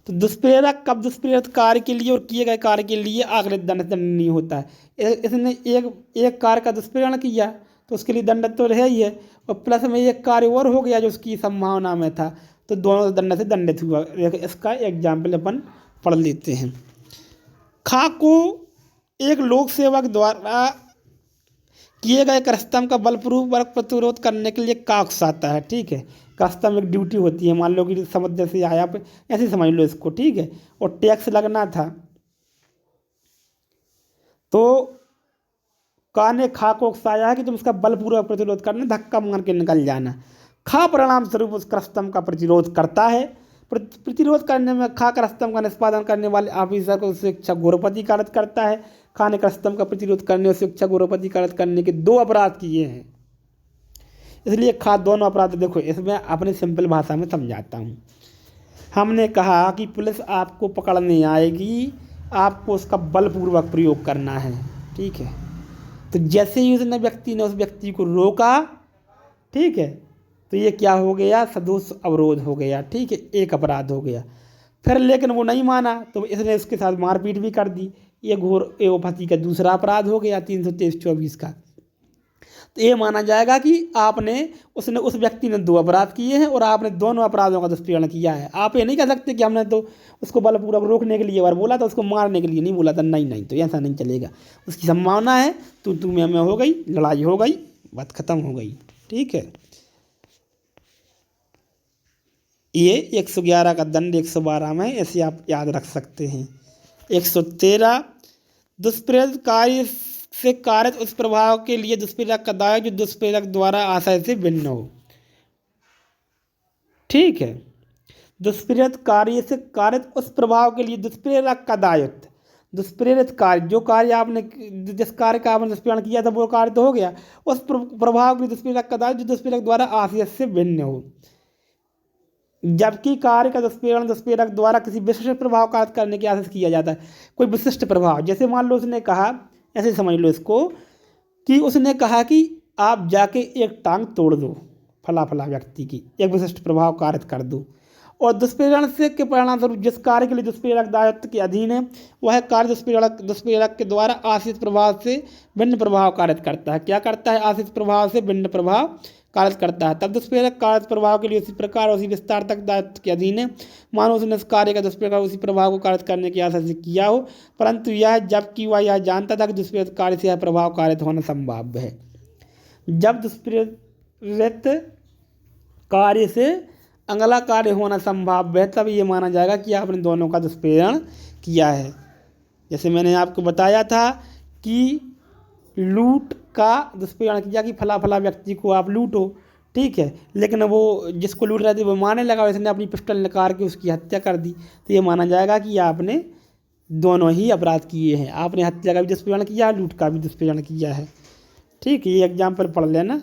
तो दुष्प्रेरक कब दुष्प्रेरित कार्य के लिए और किए गए कार्य के लिए आकलित दंड दंडनीय होता है। इसने एक कार्य का दुष्प्रेरण किया तो उसके लिए दंड तो रह ही है, और प्लस में एक कार्य और हो गया जो उसकी संभावना में था, तो दोनों दंड से दंडित हुआ। इसका एग्जाम्पल अपन पढ़ लेते हैं। खा को एक लोक सेवक द्वारा किए गए कस्टम का बलपूर्वक प्रतिरोध करने के लिए का उकसाता है। ठीक है, कस्टम एक ड्यूटी होती है, मान लो कि समुद्र से आया, ऐसे समझ लो इसको। ठीक है, और टैक्स लगना था, तो का ने खा को उकसाया है कि तुम इसका बलपूर्वक प्रतिरोध करना, धक्का मार के निकल जाना। खा परिणाम स्वरूप उस कस्टम का प्रतिरोध करता है। प्रतिरोध करने में खा कस्टम का निष्पादन करने वाले ऑफिसर को शिक्षक घोरोपति कार्य करता है। खा ने कस्टम का प्रतिरोध करने और शिक्षक घोरोपति कार्य करने के दो अपराध किए हैं, इसलिए खा दोनों अपराध। देखो, इसमें अपने सिंपल भाषा में समझाता हूँ। हमने कहा कि पुलिस आपको पकड़ने आएगी, आपको उसका बलपूर्वक प्रयोग करना है। ठीक है, तो जैसे ही व्यक्ति ने उस व्यक्ति को रोका, ठीक है, तो ये क्या हो गया? सदोष अवरोध हो गया। ठीक है, एक अपराध हो गया। फिर लेकिन वो नहीं माना, तो इसने उसके साथ मारपीट भी कर दी, ये घोरोपति का दूसरा अपराध हो गया 323-24 का। तो ये माना जाएगा कि उसने उस व्यक्ति ने दो अपराध किए हैं और आपने दोनों अपराधों का दुष्प्रेरण किया है। आप ये नहीं कह सकते कि हमने तो उसको बलपूर्वक रोकने के लिए बार बोला था, उसको मारने के लिए नहीं बोला था। नहीं, तो ऐसा नहीं चलेगा। उसकी संभावना है, तू मैं हो गई, लड़ाई हो गई, बात खत्म हो गई। ठीक है, ये 111 का दंड 112 में ऐसे आप याद रख सकते हैं। 113 दुष्प्रेरित कार्य से कारित उस प्रभाव के लिए दुष्प्रेरक का दायित्व जो दुष्प्रेरक द्वारा आशय से भिन्न हो। ठीक है, दुष्प्रेरित कार्य से कारित उस प्रभाव के लिए दुष्प्रेरक का दायित्व। दुष्प्रेरित कार्य, जो कार्य आपने, जिस कार्य का आपने दुष्प्रेरण किया था वो कार्य तो हो गया, उस प्रभाव के लिए दुष्प्रेरक का दायित्व जो दुष्प्रेरक द्वारा आशय से भिन्न हो। जबकि कार्य का दुष्प्रेरण दुष्प्रेरक द्वारा किसी विशिष्ट प्रभाव का करने के आशय से किया जाता है। कोई विशिष्ट प्रभाव, जैसे मान लो उसने कहा, ऐसे समझ लो इसको, कि उसने कहा कि आप जाके एक टांग तोड़ दो फला व्यक्ति की, एक विशिष्ट प्रभाव कार्य कर दो। और दुष्प्रेरण से के परिणाम स्वरूप जिस कार्य के लिए दुष्प्रेरक दायित्व के अधीन है वह कार्य दुष्प्रेरक के द्वारा आश्रित प्रभाव से भिन्न प्रभाव कार्य करता है। क्या करता है? आश्रित प्रभाव से भिन्न प्रभाव कार्य करता है, तब दुष्प्रेरक कार्य प्रभाव के लिए उसी प्रकार उसी विस्तार तक दायित्व के अधीन है, मानो उसने उस कार्य का दुष्प्रेरक उसी प्रभाव को कार्य करने की आशा से किया हो, परंतु यह जबकि वह यह जानता था कि दुष्प्रेरित कार्य से यह प्रभाव कार्य होना संभाव्य है। जब दुष्प्रेरित कार्य से अगला कार्य होना संभाव्य है, तब ये माना जाएगा कि आपने दोनों का दुष्प्रेरण किया है। जैसे मैंने आपको बताया था कि लूट का दुष्प्रेरण किया कि फला फला व्यक्ति को आप लूटो, ठीक है, लेकिन वो जिसको लूट रहे थे वो मारने लगा, उसने अपनी पिस्टल निकाल के उसकी हत्या कर दी, तो ये माना जाएगा कि आपने दोनों ही अपराध किए हैं। आपने हत्या का भी दुष्प्रेरण किया, लूट का भी दुष्प्रेरण किया है। ठीक है, ये एग्जाम्पल पढ़ लेना,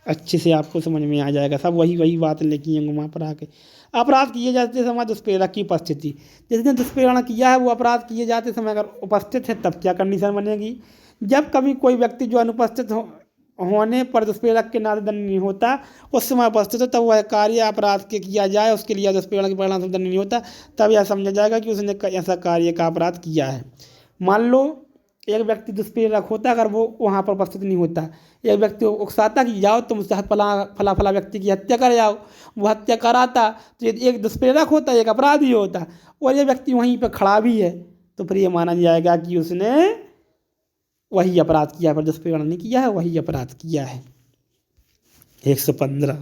अच्छे से आपको समझ में आ जाएगा। सब वही बात लेके आएंगे वहाँ पर आके। अपराध किए जाते समय दुष्प्रेरक की उपस्थिति, जिसने दुष्प्रेरणा किया है वो अपराध किए जाते समय अगर उपस्थित है तब क्या कंडीशन बनेगी। जब कभी कोई व्यक्ति जो अनुपस्थित होने पर दुष्प्रेरक के नाते दंड नहीं होता, उस समय उपस्थित हो तब वह कार्य अपराध के किया जाए, उसके लिए दुष्प्रेरणा के परिणाम से दंड नहीं होता, तब यह समझा जाएगा कि उसने ऐसा कार्य का अपराध किया है। मान लो एक व्यक्ति दुष्प्रेरक होता, अगर वो वहाँ पर उपस्थित नहीं होता, एक व्यक्ति उकसाता कि जाओ तुम फला फला व्यक्ति की हत्या कर जाओ, वो हत्या कराता, तो एक दुष्प्रेरक होता, एक अपराधी होता, और ये व्यक्ति वहीं पर खड़ा भी है, तो फिर ये माना जाएगा कि उसने वही अपराध किया है, पर दुष्प्रेरण नहीं किया है, वही अपराध किया है। 115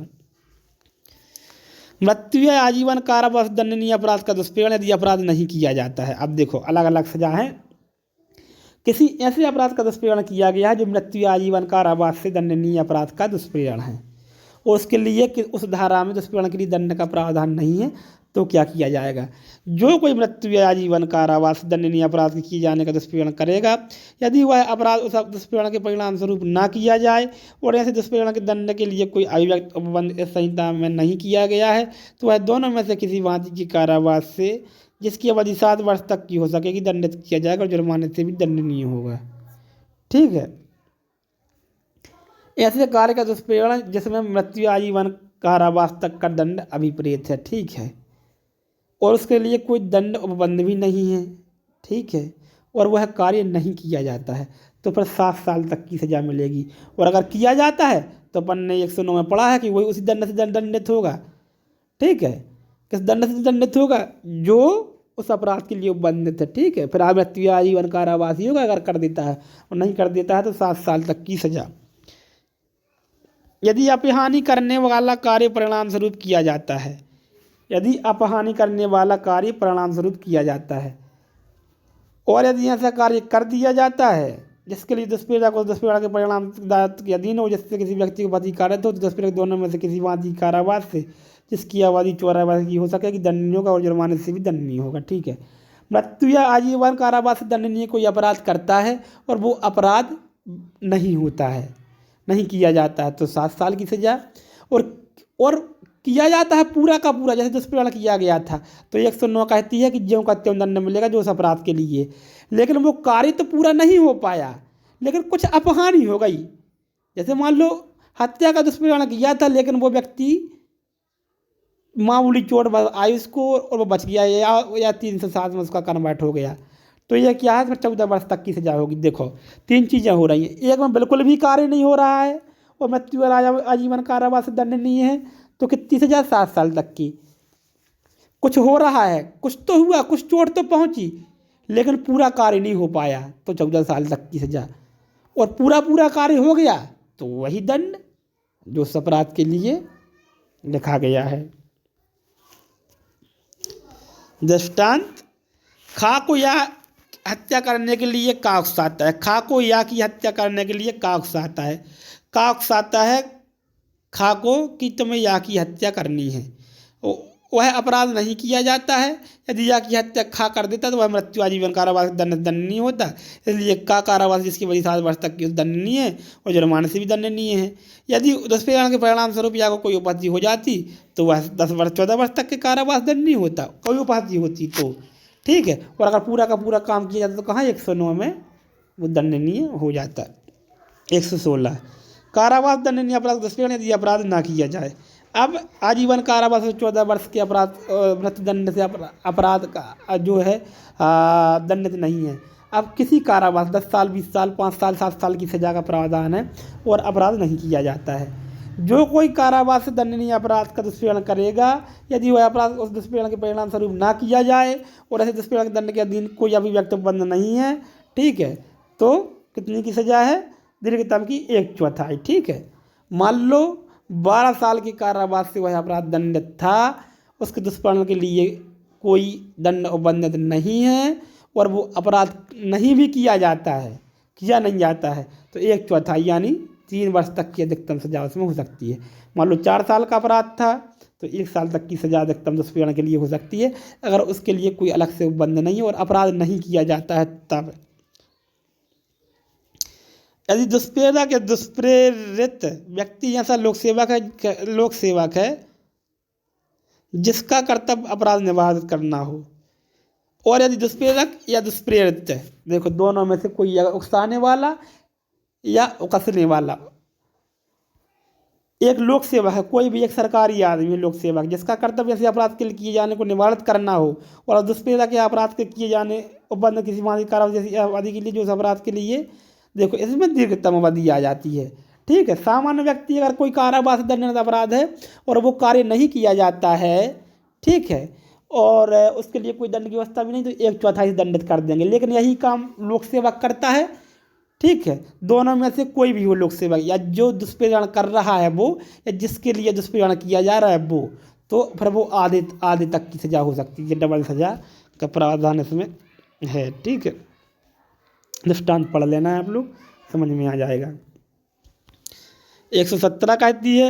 मृत्यु या आजीवन कारावास दंडनीय अपराध का दुष्प्रेरण यदि अपराध नहीं किया जाता है। अब देखो अलग अलग सजा है। किसी ऐसे अपराध का दुष्प्रेरण किया गया है जो मृत्यु या आजीवन कारावास से दंडनीय अपराध का दुष्प्रेरण है, और उसके लिए कि उस धारा में दुष्प्रेरण के लिए दंड का प्रावधान नहीं है, तो क्या किया जाएगा। जो कोई मृत्यु या आजीवन कारावास दंडनीय अपराध के किए जाने का दुष्प्रेरण करेगा, यदि वह अपराध उस दुष्प्रेरण के परिणाम स्वरूप ना किया जाए और ऐसे दुष्प्रेरण के दंड के लिए कोई अभिव्यक्त उपबंध इस संहिता में नहीं किया गया है, तो वह दोनों में से किसी भांति की कारावास से जिसकी अवधि 7 वर्ष तक की हो सकेगी दंडित किया जाएगा, और जुर्माने से भी दंडनीय होगा। ठीक है, ऐसे कार्य का दुष्प्रेरण जिसमें मृत्यु आजीवन कारावास तक का दंड अभिप्रेत है, ठीक है, और उसके लिए कोई दंड उपबंध भी नहीं है, ठीक है, और वह कार्य नहीं किया जाता है, तो फिर 7 साल तक की सजा मिलेगी। और अगर किया जाता है तो अपन ने 109 में पढ़ा है कि वही उसी दंड से दंडित होगा। ठीक है, किस दंड से दंडित होगा, जो उस अपराध के लिए उपबंधित है। ठीक है, फिर मृत्यु आजीवन कारावास ही होगा अगर कर देता है, और नहीं कर देता है तो 7 साल तक की सजा। यदि अपहानि करने वाला कार्य परिणाम स्वरूप किया जाता है, यदि अपहानि करने वाला कार्य परिणाम स्वरूप किया जाता है, और यदि ऐसा कार्य कर दिया जाता है जिसके लिए दुष्प्रेरक को दुष्प्रेरणा के परिणाम दायित्व के अधीन हो, जिससे किसी व्यक्ति को प्रतिकारक हो, तो दुष्प्रेरक दोनों में से किसी भांति कारावास से जिसकी अवधि 14 वर्ष की हो सकेगी दंडनीय होगा, और जुर्माने से भी दंडनीय होगा। ठीक है, मृत्यु या आजीवन कारावास से दंडनीय कोई अपराध करता है और वो अपराध नहीं होता है, नहीं किया जाता है, तो 7 साल की सजा। और किया जाता है पूरा का पूरा, जैसे दुष्प्रेरण किया गया था, तो 109 कहती है कि ज्यों का त्यों दंड मिलेगा जो उस अपराध के लिए, लेकिन वो कार्य तो पूरा नहीं हो पाया, लेकिन कुछ अपहानि हो गई। जैसे मान लो हत्या का दुष्प्रेरण किया था, लेकिन वो व्यक्ति मामूली चोट आई उसको और वो बच गया, या 3 से 7 में उसका कन्वर्ट हो गया, तो ये क्या है, फिर 14 वर्ष तक की सजा होगी। देखो 3 चीज़ें हो रही हैं, एक में बिल्कुल भी कार्य नहीं हो रहा है और मृत्यु और आजीवन कारावास से दंड नहीं है, तो कितनी सजा, 7 साल तक की। कुछ हो रहा है, कुछ तो हुआ, कुछ चोट तो पहुंची, लेकिन पूरा कार्य नहीं हो पाया, तो 14 साल तक की सजा। और पूरा कार्य हो गया तो वही दंड जो उस अपराध के लिए लिखा गया है। दृष्टांत, खा को या हत्या करने के लिए का उकसाता है, खा को या की हत्या करने के लिए का उकसाता है, का उकसाता है खा को कि तुम्हें या की हत्या करनी है, वह अपराध नहीं किया जाता है। यदि या की हत्या खा कर देता तो वह मृत्यु आजीवन कारावास दंडनीय होता, इसलिए का कारावास जिसकी वजह 7 वर्ष तक की दंडनीय है और जुर्माने से भी दंडनीय है। यदि दुष्प्रेरण के परिणाम स्वरूप या को कोई उपाधि हो जाती तो वह 10 वर्ष 14 वर्ष तक के कारावास दंडनीय होता, कोई उपाधि होती तो। ठीक है, और अगर पूरा का पूरा काम किया जाता तो कहाँ 109 में वो दंडनीय हो जाता। 116 कारावास दंडनीय अपराध दुष्प्रेरण यदि अपराध ना किया जाए। अब आजीवन कारावास 14 वर्ष के अपराध मृत्यु दंड से अपराध का जो है दंडित नहीं है। अब किसी कारावास 10 साल, 20 साल, 5 साल, 7 साल की सज़ा का प्रावधान है और अपराध नहीं किया जाता है। जो कोई कारावास से दंडनीय अपराध का दुष्प्रेरण करेगा, यदि वह अपराध उस दुष्प्रेरण के परिणाम स्वरूप ना किया जाए और ऐसे दुष्प्रेरण के दंड के अधीन कोई अभिव्यक्ति बंद नहीं है, ठीक है, तो कितनी की सज़ा है? दीर्घतम की 1/4। ठीक है, मान लो 12 साल के कारावास से वह अपराध दंडित था, उसके दुष्प्रेरण के लिए कोई दंड उबंधित नहीं है और वो अपराध नहीं भी किया जाता है, किया नहीं जाता है, तो 1/4 यानी 3 वर्ष तक की अधिकतम सजा उसमें हो सकती है। मान लो 4 साल का अपराध था तो 1 साल तक की सजा अधिकतम दुष्प्रेरण के लिए हो सकती है, अगर उसके लिए कोई अलग से उपबंध नहीं है और अपराध नहीं किया जाता है तब। यदि दुष्प्रेरक या दुष्प्रेरित व्यक्ति ऐसा लोक सेवक है जिसका कर्तव्य अपराध निवारित करना हो, और यदि दुष्प्रेरक या दुष्प्रेरित है, देखो दोनों में से कोई उकसाने वाला या उकसने वाला, एक लोक सेवक है, कोई भी एक सरकारी आदमी लोक सेवक जिसका कर्तव्य ऐसे अपराध के लिए किए जाने को निवारित करना हो, और दुष्प्रेरक या अपराध के किए जाने उपबंध किसी मानवीय कारावास जैसी अवधि के लिए जो उस अपराध के लिए, देखो इसमें दीर्घतम अवधि आ जाती है। ठीक है, सामान्य व्यक्ति अगर कोई कारावास दंडनीय अपराध है और वो कार्य नहीं किया जाता है, ठीक है, और उसके लिए कोई दंड की व्यवस्था भी नहीं, तो 1/4 दंडित कर देंगे। लेकिन यही काम लोक सेवक करता है, ठीक है, दोनों में से कोई भी हो लोक सेवक या जो दुष्प्रेरण कर रहा है वो, या जिसके लिए दुष्प्रेरण किया जा रहा है वो, तो फिर वो आधे तक की सजा हो सकती है। डबल सजा का प्रावधान इसमें है। ठीक है, दृष्टांत पढ़ लेना है, आप लोग समझ में आ जाएगा। 117 कहती है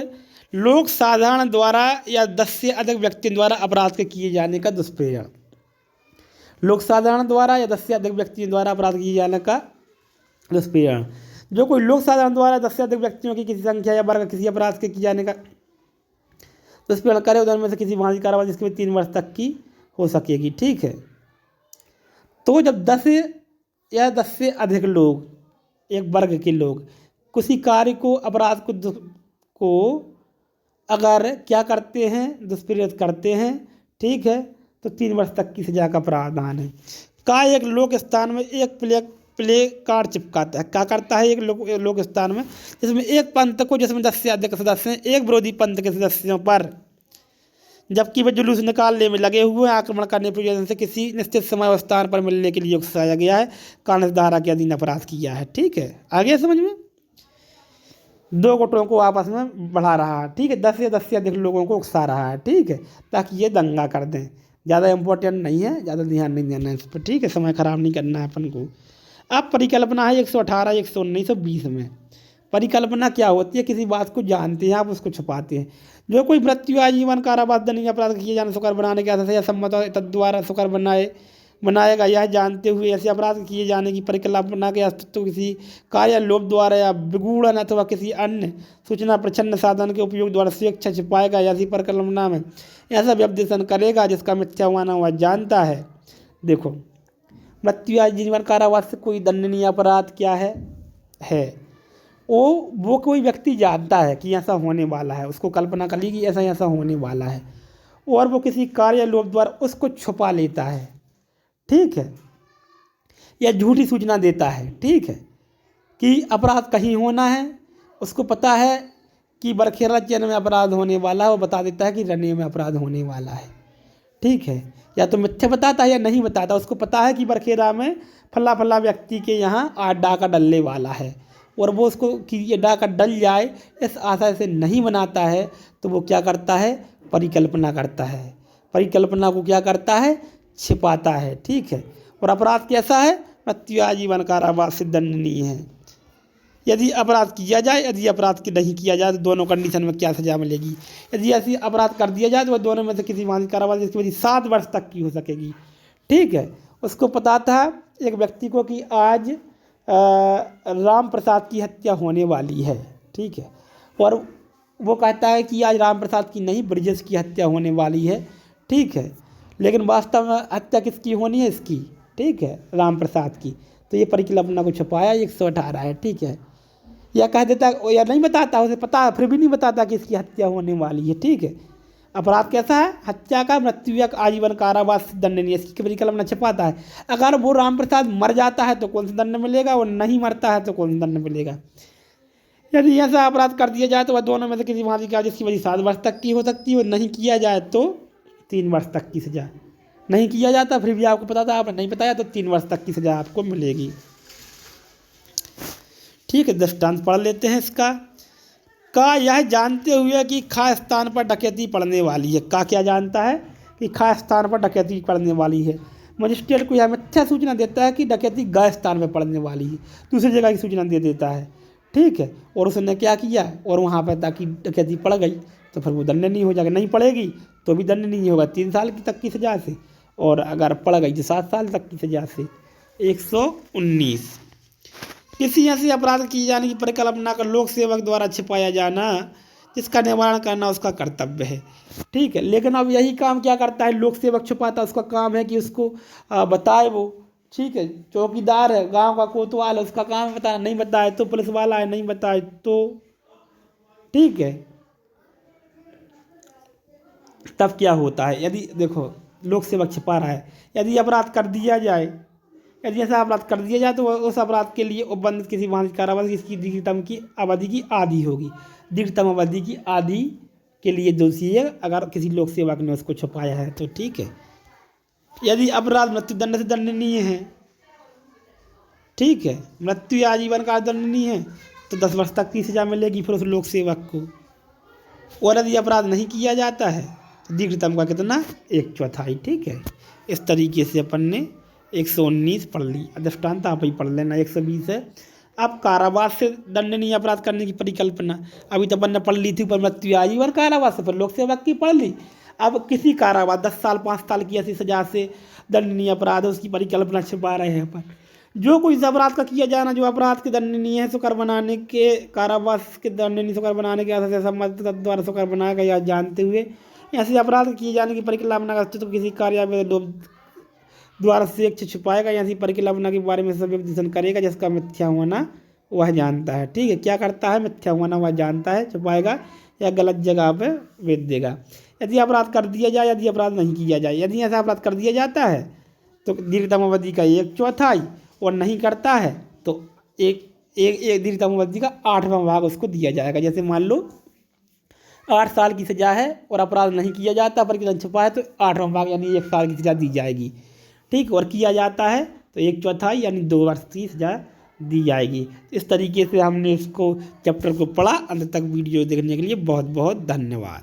लोक साधारण द्वारा या 10 से अधिक व्यक्तियों द्वारा अपराध के किए जाने का दुष्प्रेरण। लोक साधारण द्वारा या 10 से अधिक व्यक्तियों द्वारा अपराध किए जाने का दुष्प्रेरण। जो कोई लोक साधारण द्वारा 10 से अधिक व्यक्तियों की किसी संख्या या वर्ग किसी अपराध के किए जाने का दुष्प्रेरण करे, उधर में से किसी मानवीय कारावास जिसके 3 वर्ष तक की हो सकेगी। ठीक है, तो जब 10 या 10 से अधिक लोग, एक वर्ग के लोग किसी कार्य को, अपराध को अगर क्या करते हैं, दुष्प्रेरित करते हैं, ठीक है, तो 3 वर्ष तक की सजा का प्रावधान है। का एक लोक स्थान में एक प्ले कार्ड चिपकाता है, क्या करता है एक लोक स्थान में, जिसमें एक पंथ को, जिसमें 10 से अधिक सदस्य हैं, एक विरोधी पंथ के सदस्यों पर, जबकि वे जुलूस निकालने में लगे हुए हैं, आक्रमण करने प्रयोजन से किसी निश्चित समय और स्थान पर मिलने के लिए उकसाया गया है, कानून इस धारा के अधीन अपराध किया है। ठीक है, आ गया समझ में? 2 गुटों को आपस में बढ़ा रहा है, ठीक है, 10 या 10 से अधिक लोगों को उकसा रहा है, ठीक है, ताकि ये दंगा कर दें। ज़्यादा इम्पोर्टेंट नहीं है, ज़्यादा ध्यान नहीं देना है इस पर, ठीक है, समय खराब नहीं करना है अपन को। अब परिकल्पना है 118, 119 और 20 में। परिकल्पना क्या होती है? किसी बात को जानते हैं आप, उसको छुपाते हैं। जो कोई मृत्यु, आजीवन कारावास, दंडनीय अपराध किए जाने सुकर बनाने के आधार से या सम्मत तद्वारा सुकर बनाएगा, यह जानते हुए ऐसे अपराध किए जाने की परिकल्पना के अस्तित्व किसी कार्य, लोभ द्वारा या विगूढ़न अथवा किसी अन्य सूचना प्रच्छन्न साधन के उपयोग द्वारा स्वेच्छा छिपाएगा, या ऐसी परिकल्पना में ऐसा व्यपदेशन करेगा जिसका मिथ्या होना वह जानता है। देखो, मृत्यु या जीवन कारावास से कोई दंडनीय अपराध क्या है वो कोई व्यक्ति जानता है कि ऐसा होने वाला है, उसको कल्पना कर ली कि ऐसा होने वाला है, और वो किसी कार्य लोभ द्वारा उसको छुपा लेता है, ठीक है, या झूठी सूचना देता है, ठीक है, कि अपराध कहीं होना है, उसको पता है कि बरखेरा चैन में अपराध होने वाला है, वो बता देता है कि रने में अपराध होने वाला है, ठीक है, या तो मिथ्या बताता है या नहीं बताता, उसको पता है कि बरखेरा में फला व्यक्ति के यहाँ डाका डलने वाला है, और वो उसको कि ये डाका डल जाए इस आशा से नहीं बनाता है, तो वो क्या करता है? परिकल्पना करता है। परिकल्पना को क्या करता है? छिपाता है, ठीक है। और अपराध कैसा है? मृत्यु, आजीवन कारावास से दंडनीय है। यदि अपराध किया जाए, यदि अपराध की नहीं किया जाए, तो दोनों कंडीशन में क्या सजा मिलेगी? यदि ऐसी अपराध कर दिया जाए तो वह दोनों में से किसी मानवीय कारावास जिसकी वजह 7 वर्ष तक की हो सकेगी, ठीक है। उसको पता था एक व्यक्ति को कि आज राम प्रसाद की हत्या होने वाली है, ठीक है, और वो कहता है कि आज राम प्रसाद की नहीं, ब्रिजेश की हत्या होने वाली है, ठीक है, लेकिन वास्तव में हत्या किसकी होनी है? इसकी, ठीक है, राम प्रसाद की। तो ये परिकल्पना को छुपाया 118 है, ठीक है। या कह देता, या नहीं बताता, उसे पता फिर भी नहीं बताता कि इसकी हत्या होने वाली है, ठीक है। अपराध कैसा है? हत्या का, मृत्यु या आजीवन कारावास से दंडनीय, इसकी परिकल्पना छिपाता है। अगर वो राम प्रसाद मर जाता है तो कौन सा दंड मिलेगा, और नहीं मरता है तो कौन सा दंड मिलेगा। यदि ऐसा अपराध कर दिया जाए तो वह दोनों में से किसी भांति का जिसकी वजह 7 वर्ष तक की हो सकती है, और नहीं किया जाए तो 3 वर्ष तक की सजा। नहीं किया जाता फिर भी आपको पता था, आपने नहीं बताया तो 3 वर्ष तक की सजा आपको मिलेगी। ठीक है, दृष्टांत पढ़ लेते हैं इसका। का यह जानते हुए कि खास स्थान पर डकैती पड़ने वाली है। का क्या जानता है? कि खास स्थान पर डकैती पड़ने वाली है। मजिस्ट्रेट को यह मिथ्या सूचना देता है कि डकैती गए स्थान में पड़ने वाली है, दूसरी जगह की सूचना दे देता है। ठीक है, और उसने क्या किया, और वहाँ पर ताकि डकैती पड़ गई तो फिर वो दंड नहीं हो जाएगा। नहीं पड़ेगी तो भी दंड नहीं होगा 3 साल की तक की सजा से, और अगर पड़ गई तो 7 साल तक की सजा से। 119, किसी ऐसे अपराध किए जाने की परिकल्पना का लोक सेवक द्वारा छिपाया जाना जिसका निवारण करना उसका कर्तव्य है। ठीक है, लेकिन अब यही काम क्या करता है, लोक सेवक छुपाता है। उसका काम है कि उसको बताए वो। ठीक है, चौकीदार है, गांव का कोतवाल है, उसका काम है बताना। नहीं बताए तो पुलिस वाला है, नहीं बताए तो ठीक है। तब क्या होता है, यदि देखो लोक सेवक छिपा रहा है, यदि अपराध कर दिया जाए, यदि ऐसा अपराध कर दिया जाए तो उस अपराध के लिए उपबंधित किसी मानसिक कारावास जिसकी दीर्घतम की अवधि की आधी होगी। दीर्घतम अवधि की आधी के लिए दोषी है अगर किसी लोक सेवक ने उसको छुपाया है तो। ठीक है, यदि अपराध मृत्युदंड से दंडनीय है, ठीक है, मृत्यु या आजीवन का दंडनीय है तो 10 वर्ष तक की सजा मिलेगी फिर उस लोक सेवक को। और यदि अपराध नहीं किया जाता है तो दीर्घतम का कितना, 1/4। ठीक है, इस तरीके से अपन ने 119 पढ़ ली। दृष्टांत आप ही पढ़ लेना। 120 है, अब कारावास से दंडनीय अपराध करने की परिकल्पना अभी तो अपन ने पढ़ ली थी, पर मृत्यु आजीवन कारावास से, पर लोक सेवक की पढ़ ली। अब किसी कारावास 10 साल 5 साल की ऐसी सजा से दंडनीय अपराध है उसकी परिकल्पना छिपा रहे हैं अपन। जो कोई इस अपराध का किया जाना जो अपराध के दंडनीय है सुकर बनाने के कारावास के दंडनीय सुकर बनाने के आधार से संबंधित द्वारा सुकर बनाया गया जानते हुए ऐसे अपराध किए जाने की परिकल्पना का अस्तित्व किसी कार्य में लोभ द्वारा से छुपाएगा, ऐसी परिकल्पना के बारे में सब विश्लेषण करेगा जिसका मिथ्या होना वह जानता है। ठीक है, क्या करता है, मिथ्या होना वह जानता है, छुपाएगा या गलत जगह पे भेज देगा। यदि अपराध कर दिया जाए, यदि अपराध नहीं किया जाए, यदि ऐसा अपराध कर दिया जाता है तो दीर्घतम अवधि का 1/4 और नहीं करता है तो एक दीर्घतम अवधि का 8वां भाग उसको दिया जाएगा। जैसे मान लो 8 साल की सजा है और अपराध नहीं किया जाता पर कितना छुपा है तो 8वां भाग यानी 1 साल की सजा दी जाएगी। ठीक, और किया जाता है तो 1/4 यानी 2 वर्ष की सजा दी जाएगी। इस तरीके से हमने इसको चैप्टर को पढ़ा। अंत तक वीडियो देखने के लिए बहुत बहुत धन्यवाद।